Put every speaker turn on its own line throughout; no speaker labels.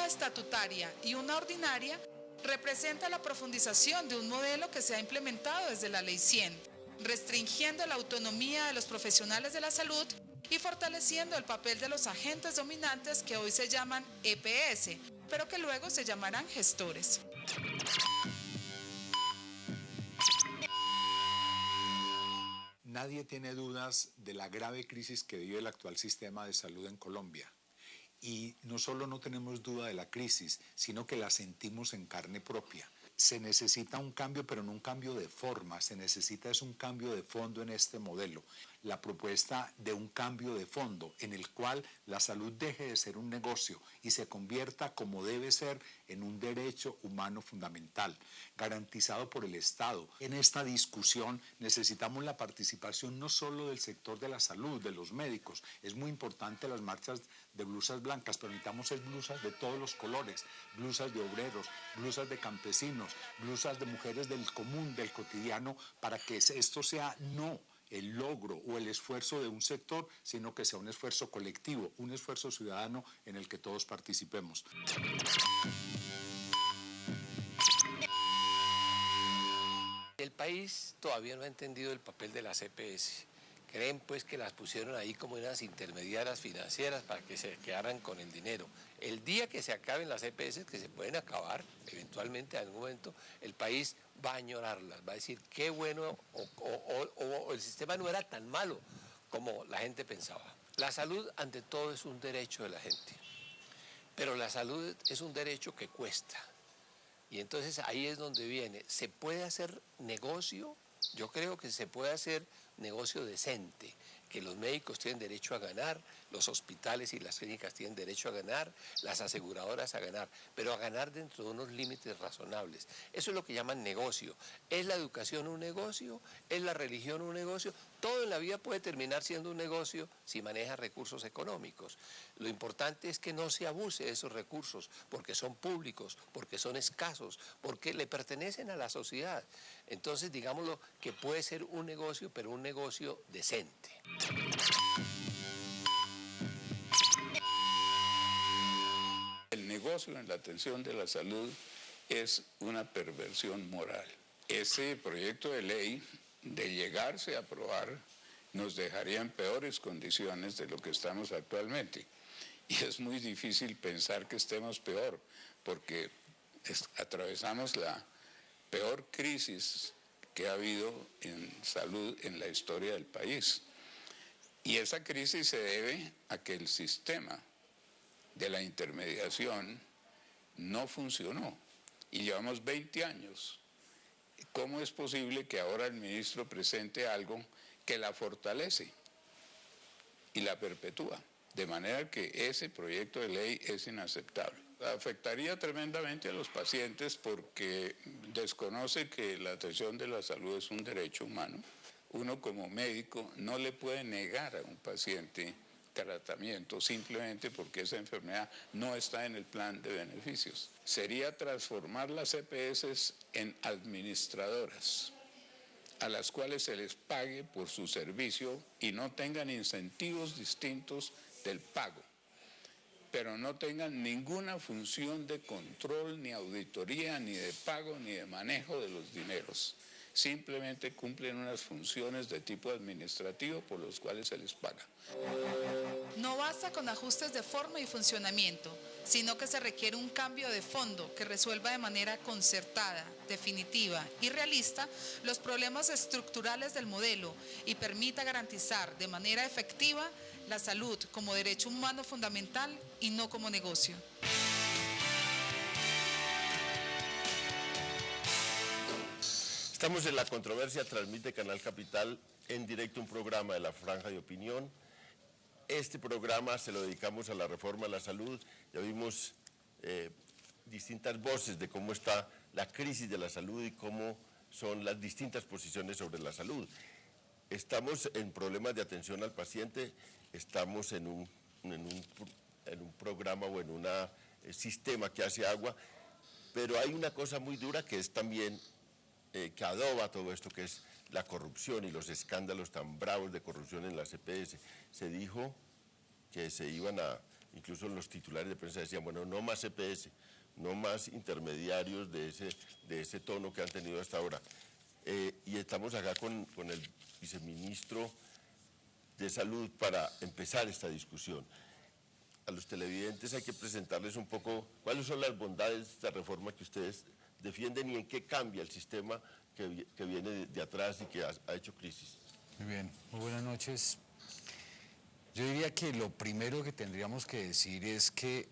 estatutaria y una ordinaria, representa la profundización de un modelo que se ha implementado desde la Ley 100, restringiendo la autonomía de los profesionales de la salud y fortaleciendo el papel de los agentes dominantes que hoy se llaman EPS, pero que luego se llamarán gestores.
Nadie tiene dudas de la grave crisis que vive el actual sistema de salud en Colombia. Y no solo no tenemos duda de la crisis, sino que la sentimos en carne propia. Se necesita un cambio, pero no un cambio de forma, se necesita es un cambio de fondo en este modelo. La propuesta de un cambio de fondo en el cual la salud deje de ser un negocio y se convierta como debe ser en un derecho humano fundamental, garantizado por el Estado. En esta discusión necesitamos la participación no solo del sector de la salud, de los médicos. Es muy importante las marchas de blusas blancas, pero necesitamos blusas de todos los colores, blusas de obreros, blusas de campesinos, blusas de mujeres del común, del cotidiano, para que esto sea no el logro o el esfuerzo de un sector, sino que sea un esfuerzo colectivo, un esfuerzo ciudadano en el que todos participemos.
El país todavía no ha entendido el papel de las EPS. Creen pues que las pusieron ahí como unas intermediarias financieras para que se quedaran con el dinero. El día que se acaben las EPS, que se pueden acabar eventualmente en algún momento, el país va a añorarlas, va a decir qué bueno o el sistema no era tan malo como la gente pensaba. La salud ante todo es un derecho de la gente, pero la salud es un derecho que cuesta. Y entonces ahí es donde viene, ¿se puede hacer negocio? Yo creo que se puede hacer negocio decente, que los médicos tienen derecho a ganar, los hospitales y las clínicas tienen derecho a ganar, las aseguradoras a ganar, pero a ganar dentro de unos límites razonables. Eso es lo que llaman negocio. ¿Es la educación un negocio? ¿Es la religión un negocio? Todo en la vida puede terminar siendo un negocio si maneja recursos económicos. Lo importante es que no se abuse de esos recursos, porque son públicos, porque son escasos, porque le pertenecen a la sociedad. Entonces, digámoslo, que puede ser un negocio, pero un negocio decente.
El negocio en la atención de la salud es una perversión moral. Ese proyecto de ley, de llegarse a aprobar, nos dejaría en peores condiciones de lo que estamos actualmente. Y es muy difícil pensar que estemos peor, porque atravesamos la peor crisis que ha habido en salud en la historia del país. Y esa crisis se debe a que el sistema de la intermediación no funcionó. Y llevamos 20 años. ¿Cómo es posible que ahora el ministro presente algo que la fortalece y la perpetúa? De manera que ese proyecto de ley es inaceptable. Afectaría tremendamente a los pacientes porque desconoce que la atención de la salud es un derecho humano. Uno como médico no le puede negar a un paciente tratamiento simplemente porque esa enfermedad no está en el plan de beneficios. Sería transformar las EPS en administradoras, a las cuales se les pague por su servicio y no tengan incentivos distintos del pago, pero no tengan ninguna función de control, ni auditoría, ni de pago, ni de manejo de los dineros. Simplemente cumplen unas funciones de tipo administrativo por los cuales se les paga.
No basta con ajustes de forma y funcionamiento, sino que se requiere un cambio de fondo que resuelva de manera concertada, definitiva y realista los problemas estructurales del modelo y permita garantizar de manera efectiva la salud como derecho humano fundamental y no como negocio.
Estamos en La Controversia, transmite Canal Capital en directo un programa de La Franja de Opinión. Este programa se lo dedicamos a la reforma de la salud. Ya vimos distintas voces de cómo está la crisis de la salud y cómo son las distintas posiciones sobre la salud. Estamos en problemas de atención al paciente, estamos en un programa o en un sistema que hace agua, pero hay una cosa muy dura que es también que adoba todo esto, que es la corrupción y los escándalos tan bravos de corrupción en las EPS. Se dijo que se iban a incluso los titulares de prensa decían, bueno, no más EPS, no más intermediarios de ese tono que han tenido hasta ahora. Y estamos acá con el viceministro de Salud para empezar esta discusión. A los televidentes hay que presentarles un poco cuáles son las bondades de esta reforma que ustedes defienden y en qué cambia el sistema que viene de atrás y que ha hecho crisis.
Muy bien, muy buenas noches. Yo diría que lo primero que tendríamos que decir es que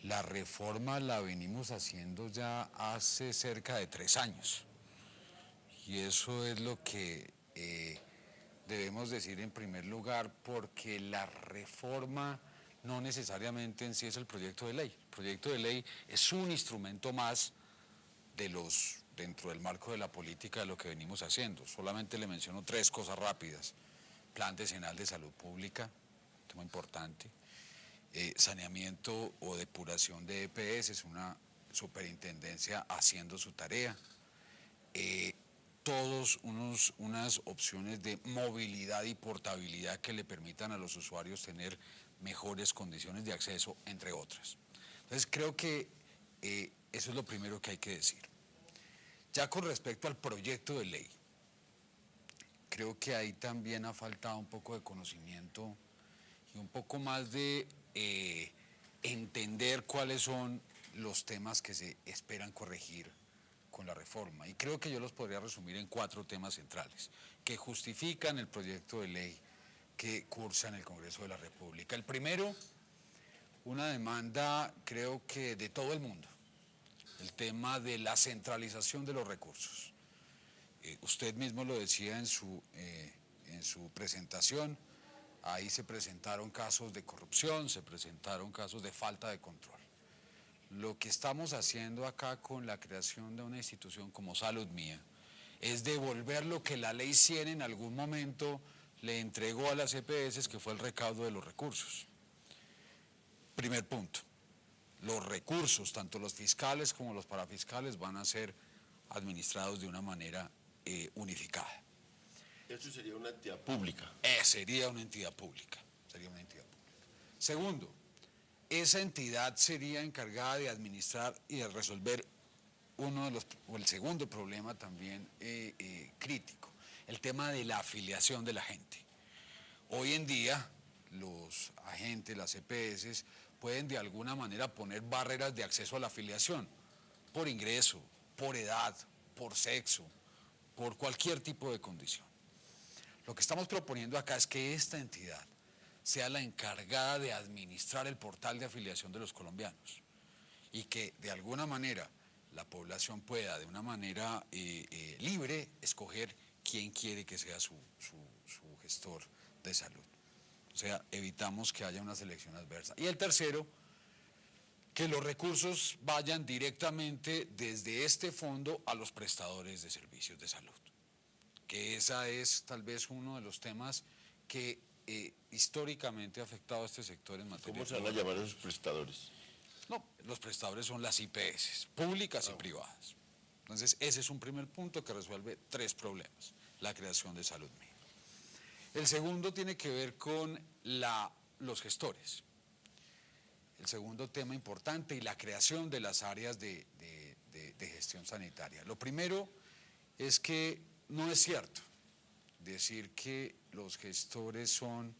la reforma la venimos haciendo ya hace cerca de 3 años. Y eso es lo que debemos decir en primer lugar, porque la reforma no necesariamente en sí es el proyecto de ley. El proyecto de ley es un instrumento más dentro del marco de la política de lo que venimos haciendo. Solamente le menciono 3 cosas rápidas. Plan decenal de salud pública, tema importante. Saneamiento o depuración de EPS, es una superintendencia haciendo su tarea. Unas opciones de movilidad y portabilidad que le permitan a los usuarios tener mejores condiciones de acceso, entre otras. Entonces creo que eso es lo primero que hay que decir. Ya con respecto al proyecto de ley, creo que ahí también ha faltado un poco de conocimiento y un poco más de entender cuáles son los temas que se esperan corregir con la reforma. Y creo que yo los podría resumir en 4 temas centrales que justifican el proyecto de ley que cursa en el Congreso de la República. El primero, una demanda creo que de todo el mundo, el tema de la centralización de los recursos. Usted mismo lo decía en su presentación, ahí se presentaron casos de corrupción, se presentaron casos de falta de control. Lo que estamos haciendo acá con la creación de una institución como Salud Mía es devolver lo que la Ley 100 en algún momento le entregó a las EPS, que fue el recaudo de los recursos. Primer punto, los recursos, tanto los fiscales como los parafiscales, van a ser administrados de una manera unificada.
Eso sería una entidad pública.
Sería una entidad pública. Segundo, esa entidad sería encargada de administrar y de resolver el segundo problema también crítico, el tema de la afiliación de la gente. Hoy en día los agentes, las EPS, pueden de alguna manera poner barreras de acceso a la afiliación, por ingreso, por edad, por sexo, por cualquier tipo de condición. Lo que estamos proponiendo acá es que esta entidad sea la encargada de administrar el portal de afiliación de los colombianos y que de alguna manera la población pueda de una manera libre escoger quién quiere que sea su gestor de salud. O sea, evitamos que haya una selección adversa. Y el tercero, que los recursos vayan directamente desde este fondo a los prestadores de servicios de salud. Que esa es tal vez uno de los temas que históricamente ha afectado a este sector en materia.
¿Cómo se van a llamar esos prestadores?
No, los prestadores son las IPS, públicas y privadas. Entonces, ese es un primer punto que resuelve 3 problemas, la creación de Salud Mía. El segundo tiene que ver con los gestores. El segundo tema importante y la creación de las áreas de gestión sanitaria. Lo primero es que no es cierto decir que los gestores son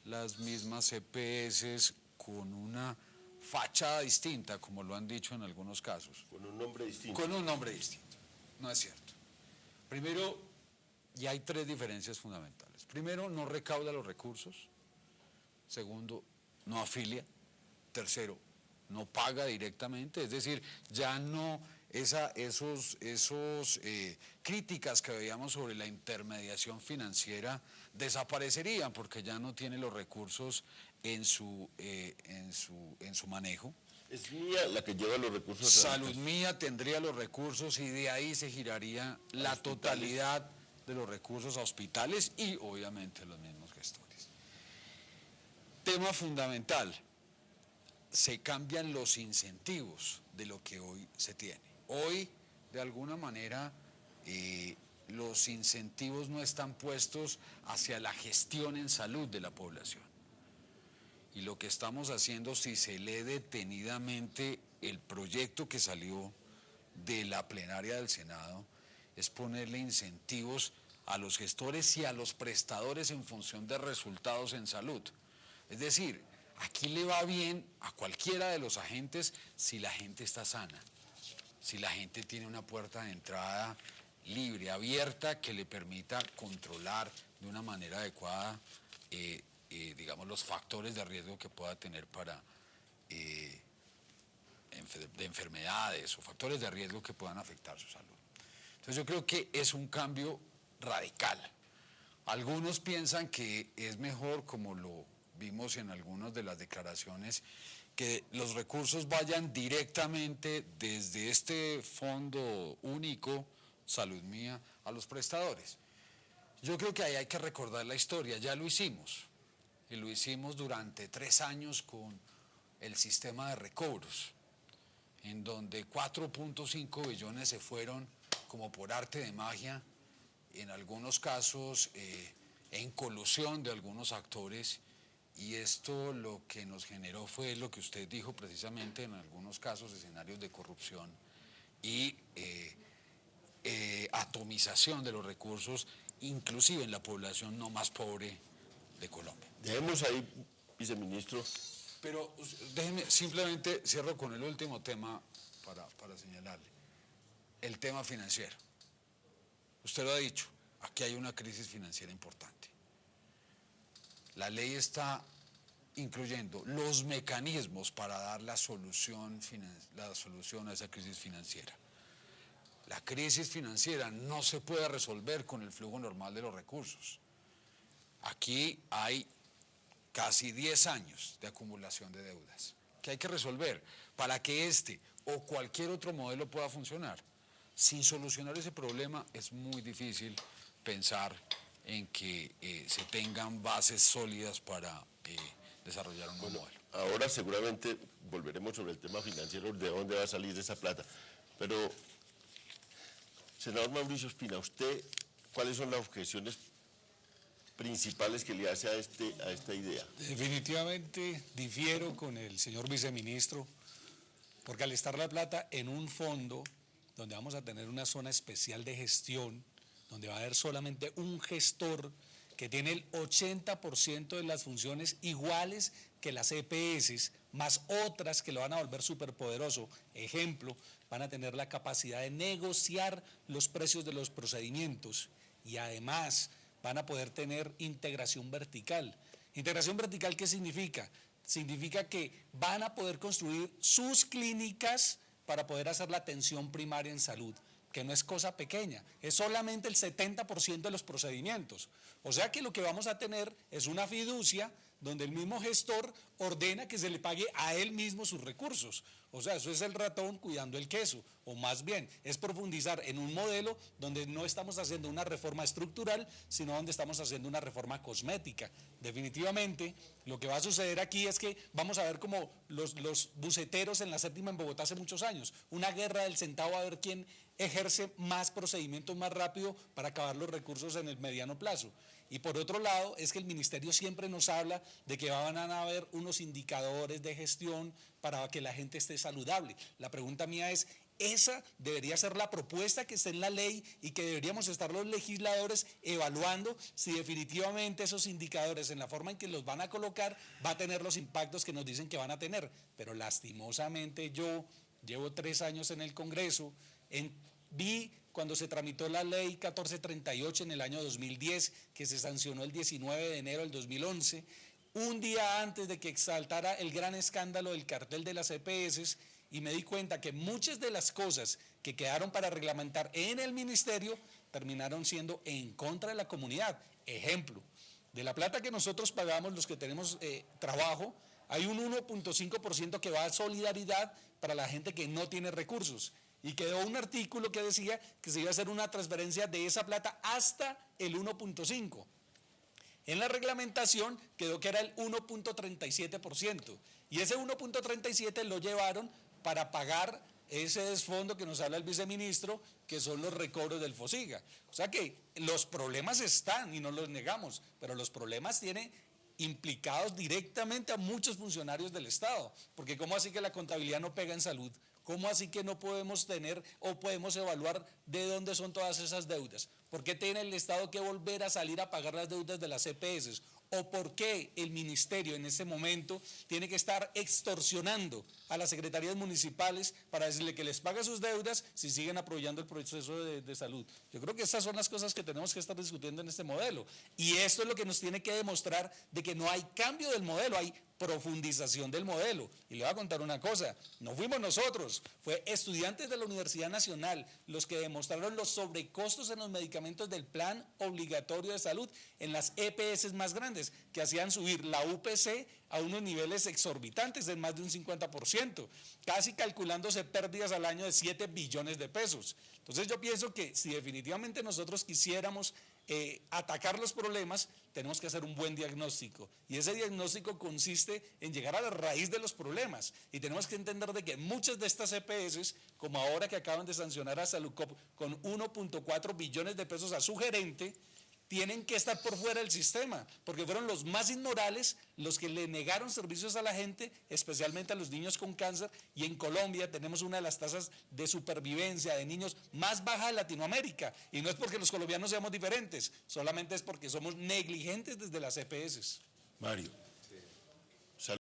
las mismas EPS con una fachada distinta, como lo han dicho en algunos casos.
Con un nombre distinto.
Con un nombre distinto. No es cierto. Primero, y hay 3 diferencias fundamentales. Primero, no recauda los recursos. Segundo, no afilia. Tercero, no paga directamente. Es decir, ya no esos críticas que veíamos sobre la intermediación financiera desaparecerían porque ya no tiene los recursos en su manejo.
Es Mía la que lleva los recursos.
Salud Mía tendría los recursos y de ahí se giraría la totalidad de los recursos a hospitales y obviamente los mismos gestores. Tema fundamental, se cambian los incentivos de lo que hoy se tiene. Hoy, de alguna manera, los incentivos no están puestos hacia la gestión en salud de la población. Y lo que estamos haciendo, si se lee detenidamente el proyecto que salió de la plenaria del Senado, es ponerle incentivos a los gestores y a los prestadores en función de resultados en salud. Es decir, aquí le va bien a cualquiera de los agentes si la gente está sana, si la gente tiene una puerta de entrada libre, abierta, que le permita controlar de una manera adecuada, digamos, los factores de riesgo que pueda tener para de enfermedades o factores de riesgo que puedan afectar su salud. Entonces yo creo que es un cambio radical. Algunos piensan que es mejor, como lo vimos en algunas de las declaraciones, que los recursos vayan directamente desde este fondo único, Salud Mía, a los prestadores. Yo creo que ahí hay que recordar la historia, ya lo hicimos, y lo hicimos durante 3 años con el sistema de recobros, en donde 4.5 billones se fueron como por arte de magia, en algunos casos en colusión de algunos actores, y esto lo que nos generó fue lo que usted dijo precisamente, en algunos casos escenarios de corrupción y atomización de los recursos, inclusive en la población no más pobre de Colombia.
Dejemos ahí, viceministro.
Pero déjeme, simplemente cierro con el último tema para señalarle. El tema financiero. Usted lo ha dicho, aquí hay una crisis financiera importante. La ley está incluyendo los mecanismos para dar la solución a esa crisis financiera. La crisis financiera no se puede resolver con el flujo normal de los recursos. Aquí hay casi 10 años de acumulación de deudas que hay que resolver para que este o cualquier otro modelo pueda funcionar. Sin solucionar ese problema es muy difícil pensar en que se tengan bases sólidas para desarrollar un nuevo modelo.
Ahora seguramente volveremos sobre el tema financiero, de dónde va a salir esa plata. Pero, senador Mauricio Ospina, ¿usted cuáles son las objeciones principales que le hace a esta idea?
Definitivamente difiero con el señor viceministro, porque al estar la plata en un fondo donde vamos a tener una zona especial de gestión, donde va a haber solamente un gestor que tiene el 80% de las funciones iguales que las EPS, más otras que lo van a volver superpoderoso. Ejemplo, van a tener la capacidad de negociar los precios de los procedimientos y además van a poder tener integración vertical. ¿Integración vertical qué significa? Significa que van a poder construir sus clínicas para poder hacer la atención primaria en salud, que no es cosa pequeña, es solamente el 70% de los procedimientos. O sea que lo que vamos a tener es una fiducia donde el mismo gestor ordena que se le pague a él mismo sus recursos. O sea, eso es el ratón cuidando el queso, o más bien es profundizar en un modelo donde no estamos haciendo una reforma estructural, sino donde estamos haciendo una reforma cosmética. Definitivamente, lo que va a suceder aquí es que vamos a ver como los buceteros en la séptima en Bogotá hace muchos años, una guerra del centavo a ver quién ejerce más procedimientos más rápido para acabar los recursos en el mediano plazo. Y por otro lado, es que el ministerio siempre nos habla de que van a haber unos indicadores de gestión para que la gente esté saludable. La pregunta mía es, esa debería ser la propuesta que está en la ley y que deberíamos estar los legisladores evaluando si definitivamente esos indicadores en la forma en que los van a colocar va a tener los impactos que nos dicen que van a tener. Pero lastimosamente yo llevo 3 años en el Congreso, vi cuando se tramitó la ley 1438 en el año 2010, que se sancionó el 19 de enero del 2011, un día antes de que exaltara el gran escándalo del cartel de las EPS, y me di cuenta que muchas de las cosas que quedaron para reglamentar en el ministerio terminaron siendo en contra de la comunidad. Ejemplo, de la plata que nosotros pagamos, los que tenemos trabajo, hay un 1.5% que va a solidaridad para la gente que no tiene recursos. Y quedó un artículo que decía que se iba a hacer una transferencia de esa plata hasta el 1.5%. En la reglamentación quedó que era el 1.37%. Y ese 1.37% lo llevaron para pagar ese desfondo que nos habla el viceministro, que son los recobros del FOSIGA. O sea que los problemas están y no los negamos, pero los problemas tiene implicados directamente a muchos funcionarios del Estado, porque ¿cómo así que la contabilidad no pega en salud? ¿Cómo así que no podemos tener o podemos evaluar de dónde son todas esas deudas? ¿Por qué tiene el Estado que volver a salir a pagar las deudas de las EPS? ¿O por qué el ministerio en ese momento tiene que estar extorsionando a las secretarías municipales para decirle que les pague sus deudas si siguen apoyando el proceso de salud? Yo creo que estas son las cosas que tenemos que estar discutiendo en este modelo. Y esto es lo que nos tiene que demostrar de que no hay cambio del modelo, hay profundización del modelo. Y le voy a contar una cosa, no fuimos nosotros, fue estudiantes de la Universidad Nacional los que demostraron los sobrecostos en los medicamentos del plan obligatorio de salud en las EPS más grandes, que hacían subir la UPC a unos niveles exorbitantes de más de un 50%, casi calculándose pérdidas al año de 7 billones de pesos. Entonces yo pienso que si definitivamente nosotros quisiéramos atacar los problemas, tenemos que hacer un buen diagnóstico, y ese diagnóstico consiste en llegar a la raíz de los problemas, y tenemos que entender de que muchas de estas EPS, como ahora que acaban de sancionar a Salucop con 1.4 billones de pesos a su gerente, tienen que estar por fuera del sistema, porque fueron los más inmorales los que le negaron servicios a la gente, especialmente a los niños con cáncer, y en Colombia tenemos una de las tasas de supervivencia de niños más baja de Latinoamérica, y no es porque los colombianos seamos diferentes, solamente es porque somos negligentes desde las EPS.
Mario.